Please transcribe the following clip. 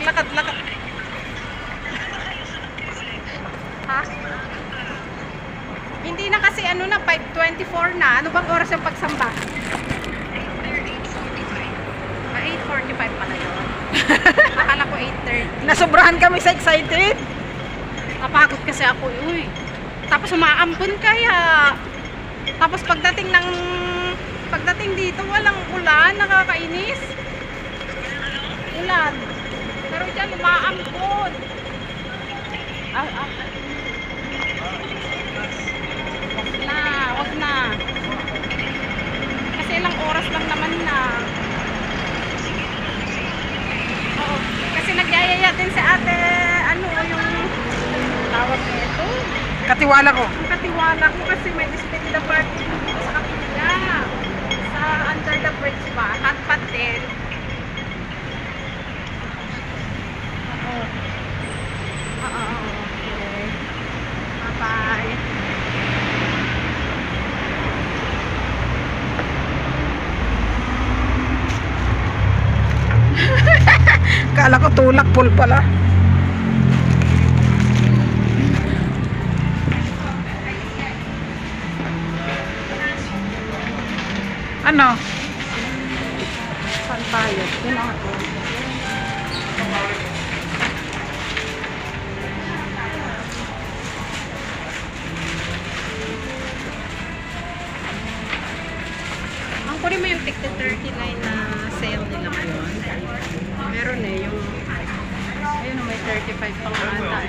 Paglakad-lakad. Ha? Hindi na kasi ano na, 5:24 na. Ano bang oras yung pagsamba? 8:45 pala yun. Akala ko 8:30. Nasobrahan kami sa excited. Napagod kasi ako, uy. Tapos umaampon kaya. Tapos pagdating dito, walang ulan, nakakainis. Ulan. Pero dyan, umaampon. Wag na. Kasi ilang oras lang naman na. Oo. Kasi nagyayaya din si ate, ano, yung tawag nito. Katiwala ko. Ang katiwala ko kasi may split the party dito sa kapila. Sa under the bridge ba? Hot pot din. Oo. Okay. Bye-bye. Kala ko tulak pool pala. Ano? Saan tayo? Yun ako. Ang kunin mo yung tig 39 na sale nila ngayon. Meron eh, yung ayun, may 35 pang ata.